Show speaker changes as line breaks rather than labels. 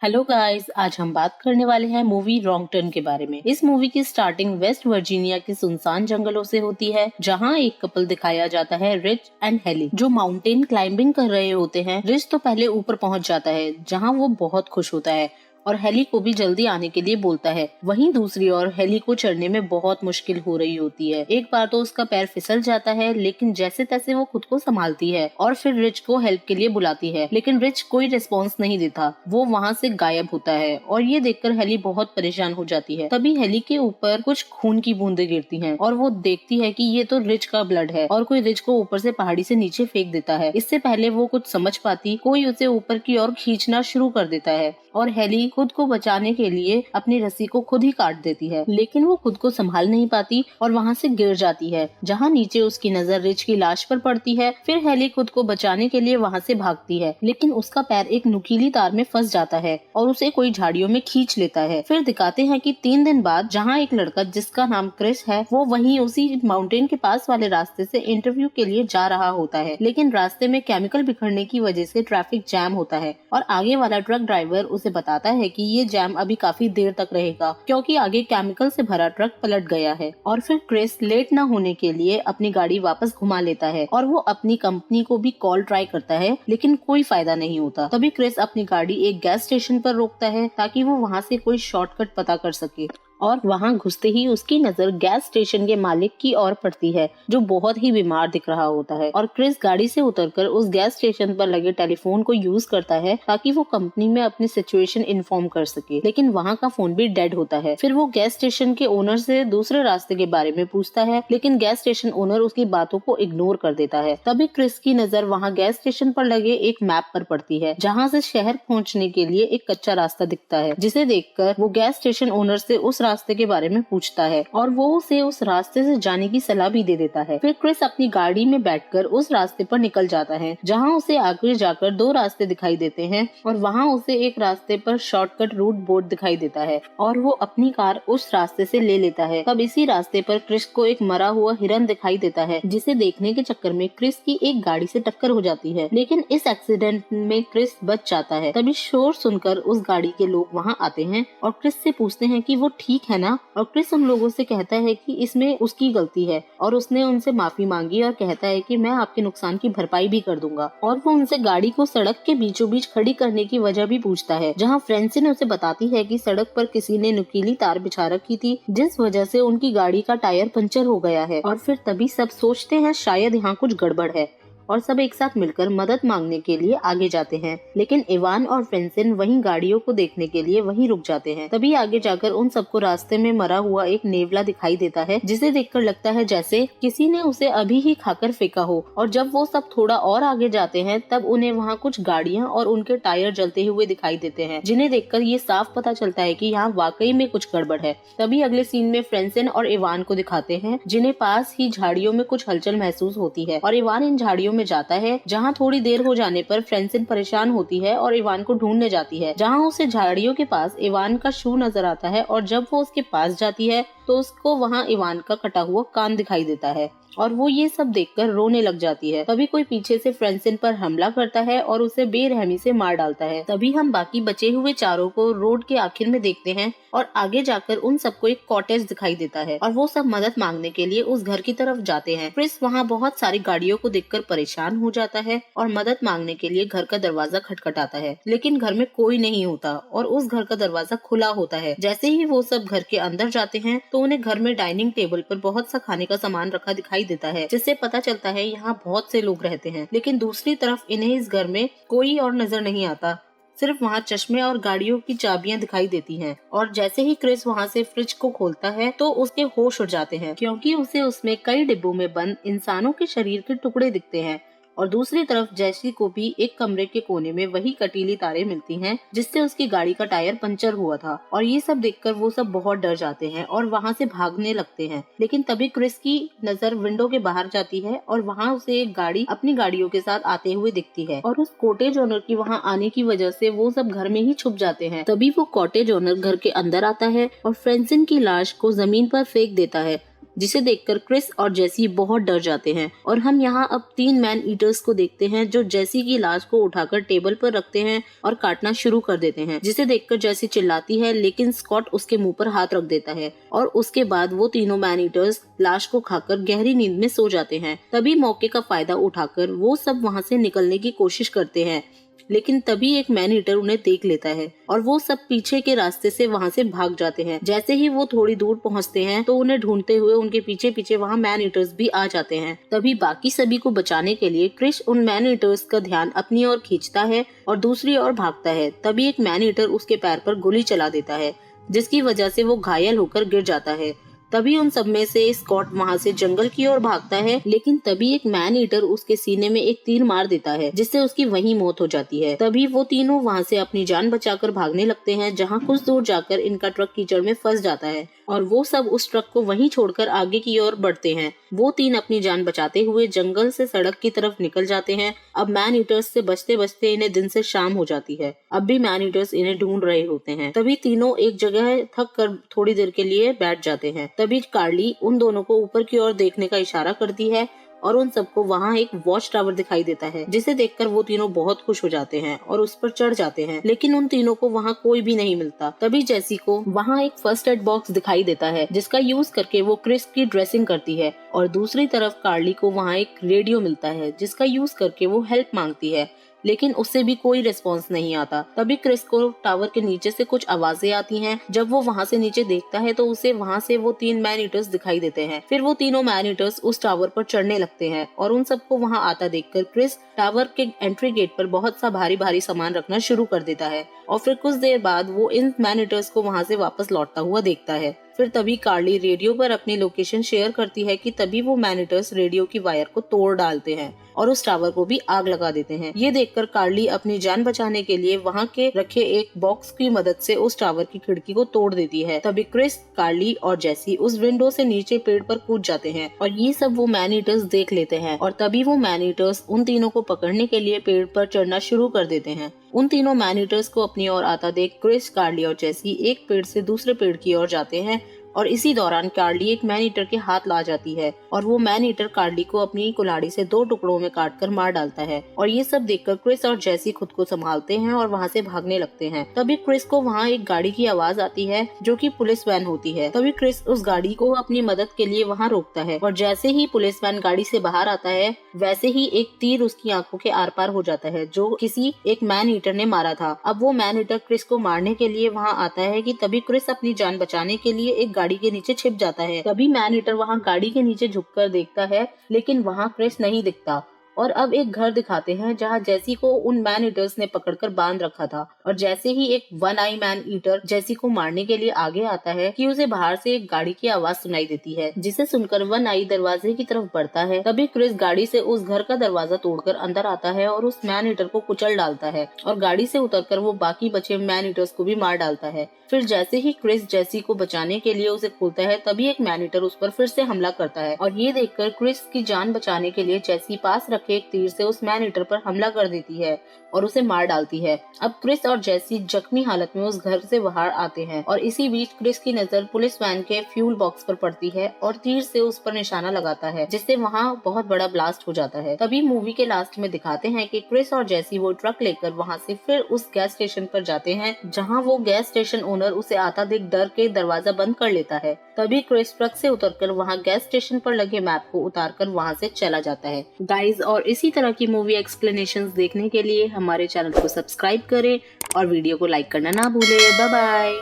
Hello guys, आज हम बात करने वाले हैं मूवी रॉन्ग टर्न के बारे में। इस मूवी की स्टार्टिंग वेस्ट वर्जीनिया के सुनसान जंगलों से होती है, जहां एक कपल दिखाया जाता है, रिच एंड हेली, जो माउंटेन क्लाइंबिंग कर रहे होते हैं। रिच तो पहले ऊपर पहुंच जाता है, जहां वो बहुत खुश होता है और हेली को भी जल्दी आने के लिए बोलता है। वहीं दूसरी ओर हेली को चढ़ने में बहुत मुश्किल हो रही होती है। एक बार तो उसका पैर फिसल जाता है, लेकिन जैसे तैसे वो खुद को संभालती है और फिर रिच को हेल्प के लिए बुलाती है, लेकिन रिच कोई रिस्पॉन्स नहीं देता। वो वहाँ से गायब होता है और ये देखकर हेली बहुत परेशान हो जाती है। तभी हेली के ऊपर कुछ खून की बूंदें गिरती हैं और वो देखती है कि ये तो रिच का ब्लड है और कोई रिच को ऊपर से पहाड़ी से नीचे फेंक देता है। इससे पहले वो कुछ समझ पाती, कोई उसे ऊपर की ओर खींचना शुरू कर देता है और हेली खुद को बचाने के लिए अपनी रस्सी को खुद ही काट देती है, लेकिन वो खुद को संभाल नहीं पाती और वहाँ से गिर जाती है, जहाँ नीचे उसकी नजर रिच की लाश पर पड़ती है। फिर हेली खुद को बचाने के लिए वहाँ से भागती है, लेकिन उसका पैर एक नुकीली तार में फंस जाता है और उसे कोई झाड़ियों में खींच लेता है। फिर दिखाते हैं कि 3 दिन बाद जहाँ एक लड़का जिसका नाम क्रिस है, वो वहीं उसी माउंटेन के पास वाले रास्ते से इंटरव्यू के लिए जा रहा होता है, लेकिन रास्ते में केमिकल बिखरने की वजह से ट्रैफिक जैम होता है और आगे वाला ट्रक ड्राइवर उसे बताता है कि ये जैम अभी काफी देर तक रहेगा, क्योंकि आगे केमिकल से भरा ट्रक पलट गया है। और फिर क्रिस लेट ना होने के लिए अपनी गाड़ी वापस घुमा लेता है और वो अपनी कंपनी को भी कॉल ट्राई करता है, लेकिन कोई फायदा नहीं होता। तभी क्रिस अपनी गाड़ी एक गैस स्टेशन पर रोकता है ताकि वो वहाँ से कोई शॉर्टकट पता कर सके, और वहां घुसते ही उसकी नजर गैस स्टेशन के मालिक की ओर पड़ती है, जो बहुत ही बीमार दिख रहा होता है। और क्रिस गाड़ी से उतरकर उस गैस स्टेशन पर लगे टेलीफोन को यूज करता है ताकि वो कंपनी में अपनी सिचुएशन इन्फॉर्म कर सके, लेकिन वहां का फोन भी डेड होता है। फिर वो गैस स्टेशन के ओनर से दूसरे रास्ते के बारे में पूछता है, लेकिन गैस स्टेशन ओनर उसकी बातों को इग्नोर कर देता है। तभी क्रिस की नजर वहाँ गैस स्टेशन पर लगे एक मैप पर पड़ती है, जहाँ से शहर पहुँचने के लिए एक कच्चा रास्ता दिखता है, जिसे देखकर वो गैस स्टेशन ओनर से उस रास्ते के बारे में पूछता है और वो उसे उस रास्ते से जाने की सलाह भी दे देता है। फिर क्रिस अपनी गाड़ी में बैठकर उस रास्ते पर निकल जाता है, जहां उसे आगे जाकर 2 रास्ते दिखाई देते हैं और वहां उसे एक रास्ते पर शॉर्टकट रूट बोर्ड दिखाई देता है और वो अपनी कार उस रास्ते से ले लेता है। तब इसी रास्ते पर क्रिस को एक मरा हुआ हिरन दिखाई देता है, जिसे देखने के चक्कर में क्रिस की एक गाड़ी से टक्कर हो जाती है, लेकिन इस एक्सीडेंट में क्रिस बच जाता है। तभी शोर सुनकर उस गाड़ी के लोग वहां आते हैं और क्रिस से पूछते हैं कि वो ठीक है ना, और क्रिस उन लोगों से कहता है कि इसमें उसकी गलती है और उसने उनसे माफी मांगी और कहता है कि मैं आपके नुकसान की भरपाई भी कर दूंगा। और वो उनसे गाड़ी को सड़क के बीचों बीच खड़ी करने की वजह भी पूछता है, जहां फ्रेंसिन उसे बताती है कि सड़क पर किसी ने नुकीली तार बिछा रखी थी, जिस वजह से उनकी गाड़ी का टायर पंचर हो गया है। और फिर तभी सब सोचते हैं शायद यहाँ कुछ गड़बड़ है और सब एक साथ मिलकर मदद मांगने के लिए आगे जाते हैं, लेकिन इवान और फ्रेंसिन वहीं गाड़ियों को देखने के लिए वहीं रुक जाते हैं। तभी आगे जाकर उन सबको रास्ते में मरा हुआ एक नेवला दिखाई देता है, जिसे देखकर लगता है जैसे किसी ने उसे अभी ही खाकर फेंका हो। और जब वो सब थोड़ा और आगे जाते हैं, तब उन्हें वहाँ कुछ गाड़ियाँ और उनके टायर जलते हुए दिखाई देते हैं, जिन्हें देखकर ये साफ पता चलता है कि यहाँ वाकई में कुछ गड़बड़ है। तभी अगले सीन में फ्रेंसिन और इवान को दिखाते हैं, जिन्हें पास ही झाड़ियों में कुछ हलचल महसूस होती है और इवान इन झाड़ियों में जाता है, जहां थोड़ी देर हो जाने पर फ्रेंसिन परेशान होती है और इवान को ढूंढने जाती है, जहां उसे झाड़ियों के पास इवान का शू नजर आता है और जब वो उसके पास जाती है तो उसको वहां इवान का कटा हुआ कान दिखाई देता है और वो ये सब देखकर रोने लग जाती है। तभी कोई पीछे से फ्रेंसिन पर हमला करता है और उसे बेरहमी से मार डालता है। तभी हम बाकी बचे हुए चारों को रोड के आखिर में देखते हैं और आगे जाकर उन सबको एक कॉटेज दिखाई देता है और वो सब मदद मांगने के लिए उस घर की तरफ जाते हैं। क्रिस वहाँ बहुत सारी गाड़ियों को देखकर परेशान हो जाता है और मदद मांगने के लिए घर का दरवाजा खटखटाता है, लेकिन घर में कोई नहीं होता और उस घर का दरवाजा खुला होता है। जैसे ही वो सब घर के अंदर जाते हैं तो उन्हें घर में डाइनिंग टेबल पर बहुत सा खाने का सामान रखा दिखाई देता है, जिससे पता चलता है यहाँ बहुत से लोग रहते हैं। लेकिन दूसरी तरफ इन्हें इस घर में कोई और नजर नहीं आता, सिर्फ वहाँ चश्मे और गाड़ियों की चाबियां दिखाई देती हैं। और जैसे ही क्रिस वहाँ से फ्रिज को खोलता है तो उसके होश उड़ जाते हैं, क्योंकि उसे उसमें कई डिब्बों में बंद इंसानों के शरीर के टुकड़े दिखते हैं। और दूसरी तरफ जैसी को भी एक कमरे के कोने में वही कटीली तारें मिलती हैं, जिससे उसकी गाड़ी का टायर पंचर हुआ था। और ये सब देखकर वो सब बहुत डर जाते हैं और वहाँ से भागने लगते हैं। लेकिन तभी क्रिस की नजर विंडो के बाहर जाती है और वहाँ उसे एक गाड़ी अपनी गाड़ियों के साथ आते हुए दिखती है और उस कॉटेज ओनर की वहाँ आने की वजह से वो सब घर में ही छुप जाते हैं। तभी वो कॉटेज ओनर घर के अंदर आता है और फ्रेंसिन की लाश को जमीन पर फेंक देता है जिसे देखकर क्रिस और जेसी बहुत डर जाते हैं। और हम यहाँ अब 3 मैन ईटर्स को देखते हैं जो जेसी की लाश को उठाकर टेबल पर रखते हैं और काटना शुरू कर देते हैं, जिसे देखकर जेसी चिल्लाती है, लेकिन स्कॉट उसके मुंह पर हाथ रख देता है और उसके बाद वो तीनों मैन ईटर्स लाश को खाकर गहरी नींद में सो जाते हैं। तभी मौके का फायदा उठाकर वो सब वहाँ से निकलने की कोशिश करते हैं, लेकिन तभी एक मैन ईटर उन्हें देख लेता है और वो सब पीछे के रास्ते से वहाँ से भाग जाते हैं। जैसे ही वो थोड़ी दूर पहुँचते हैं तो उन्हें ढूंढते हुए उनके पीछे पीछे वहाँ मैन ईटर्स भी आ जाते हैं। तभी बाकी सभी को बचाने के लिए क्रिस उन मैन ईटर्स का ध्यान अपनी ओर खींचता है और दूसरी ओर भागता है। तभी एक मैन ईटर उसके पैर पर गोली चला देता है, जिसकी वजह से वो घायल होकर गिर जाता है। तभी उन सब में से स्कॉट वहाँ से जंगल की ओर भागता है, लेकिन तभी एक मैन ईटर उसके सीने में एक तीर मार देता है, जिससे उसकी वहीं मौत हो जाती है। तभी वो तीनों वहाँ से अपनी जान बचाकर भागने लगते हैं, जहाँ कुछ दूर जाकर इनका ट्रक कीचड़ में फंस जाता है और वो सब उस ट्रक को वहीं छोड़कर आगे की ओर बढ़ते हैं। वो 3 अपनी जान बचाते हुए जंगल से सड़क की तरफ निकल जाते हैं। अब मैन ईटर्स से बचते बचते इन्हें दिन से शाम हो जाती है। अब भी मैन ईटर्स इन्हें ढूंढ रहे होते हैं। तभी तीनों एक जगह थक कर थोड़ी देर के लिए बैठ जाते हैं। तभी कार्ली उन दोनों को ऊपर की ओर देखने का इशारा करती है और उन सबको वहाँ एक वॉच टावर दिखाई देता है, जिसे देखकर वो तीनों बहुत खुश हो जाते हैं और उस पर चढ़ जाते हैं, लेकिन उन तीनों को वहाँ कोई भी नहीं मिलता। तभी जेसी को वहाँ एक फर्स्ट एड बॉक्स दिखाई देता है, जिसका यूज करके वो क्रिस की ड्रेसिंग करती है और दूसरी तरफ कार्ली को वहाँ एक रेडियो मिलता है, जिसका यूज करके वो हेल्प मांगती है, लेकिन उससे भी कोई रिस्पॉन्स नहीं आता। तभी क्रिस को टावर के नीचे से कुछ आवाजें आती हैं। जब वो वहाँ से नीचे देखता है तो उसे वहाँ से वो 3 मैन ईटर्स दिखाई देते हैं। फिर वो तीनों मैन ईटर्स उस टावर पर चढ़ने लगते हैं और उन सबको वहाँ आता देखकर क्रिस टावर के एंट्री गेट पर बहुत सा भारी भारी सामान रखना शुरू कर देता है और फिर कुछ देर बाद वो इन मैन ईटर्स को वहाँ से वापस लौटता हुआ देखता है। फिर तभी कार्ली रेडियो पर अपनी लोकेशन शेयर करती है कि तभी वो मैन ईटर्स रेडियो की वायर को तोड़ डालते हैं और उस टावर को भी आग लगा देते हैं। ये देखकर कार्ली अपनी जान बचाने के लिए वहाँ के रखे एक बॉक्स की मदद से उस टावर की खिड़की को तोड़ देती है। तभी क्रिस, कार्ली और जेसी उस विंडो से नीचे पेड़ पर कूद जाते हैं और ये सब वो मैन ईटर्स देख लेते हैं और तभी वो मैन ईटर्स उन तीनों को पकड़ने के लिए पेड़ पर चढ़ना शुरू कर देते हैं। उन तीनों मैन ईटर्स को अपनी ओर आता देख क्रिस, कार्ली और जेसी एक पेड़ से दूसरे पेड़ की ओर जाते हैं और इसी दौरान कार्ली एक मैन ईटर के हाथ ला जाती है और वो मैन ईटर कार्ली को अपनी कुल्हाड़ी से 2 टुकड़ों में काटकर मार डालता है। और ये सब देखकर क्रिस और जेसी खुद को संभालते हैं और वहाँ से भागने लगते हैं। तभी क्रिस को वहाँ एक गाड़ी की आवाज आती है, जो कि पुलिस वैन होती है। तभी क्रिस उस गाड़ी को अपनी मदद के लिए वहाँ रोकता है और जैसे ही पुलिस वैन गाड़ी से बाहर आता है, वैसे ही एक तीर उसकी आंखों के आर पार हो जाता है, जो किसी एक मैन ईटर ने मारा था। अब वो मैन ईटर क्रिस को मारने के लिए वहाँ आता है कि तभी क्रिस अपनी जान बचाने के लिए एक गाड़ी के नीचे छिप जाता है। तभी मैन ईटर वहाँ गाड़ी के नीचे झुककर देखता है, लेकिन वहाँ क्रिस नहीं दिखता। और अब एक घर दिखाते हैं जहाँ जेसी को उन मैन ईटर्स ने पकड़कर बांध रखा था और जैसे ही एक 1 आई मैन ईटर जेसी को मारने के लिए आगे आता है कि उसे बाहर से एक गाड़ी की आवाज सुनाई देती है, जिसे सुनकर 1 आई दरवाजे की तरफ बढ़ता है। तभी क्रिस गाड़ी से उस घर का दरवाजा तोड़कर अंदर आता है और उस मैन ईटर को कुचल डालता है और गाड़ी से उतरकर वो बाकी बचे मैन ईटर्स को भी मार डालता है। फिर जैसे ही क्रिस जेसी को बचाने के लिए उसे खोलता है, तभी एक मैन ईटर उस पर फिर से हमला करता है और ये देखकर क्रिस की जान बचाने के लिए जेसी पास रखे एक तीर से उस मैन ईटर पर हमला कर देती है और उसे मार डालती है। अब क्रिस और जेसी जख्मी हालत में उस घर से बाहर आते हैं और इसी बीच क्रिस की नजर पुलिस वैन के फ्यूल बॉक्स पर पड़ती है और तीर से उस पर निशाना लगाता है, जिससे वहाँ बहुत बड़ा ब्लास्ट हो जाता है। तभी मूवी के लास्ट में दिखाते हैं कि क्रिस और जेसी वो ट्रक लेकर वहाँ से फिर उस गैस स्टेशन पर जाते हैं, जहाँ वो गैस स्टेशन ओनर उसे आता देख डर के दरवाजा बंद कर लेता है। तभी क्रिस ट्रक से उतरकर वहाँ गैस स्टेशन पर लगे मैप को उतारकर वहाँ से चला जाता है। गाइज, और इसी तरह की मूवी एक्सप्लेनेशंस देखने के लिए हमारे चैनल को सब्सक्राइब करें और वीडियो को लाइक करना ना भूलें। Bye bye.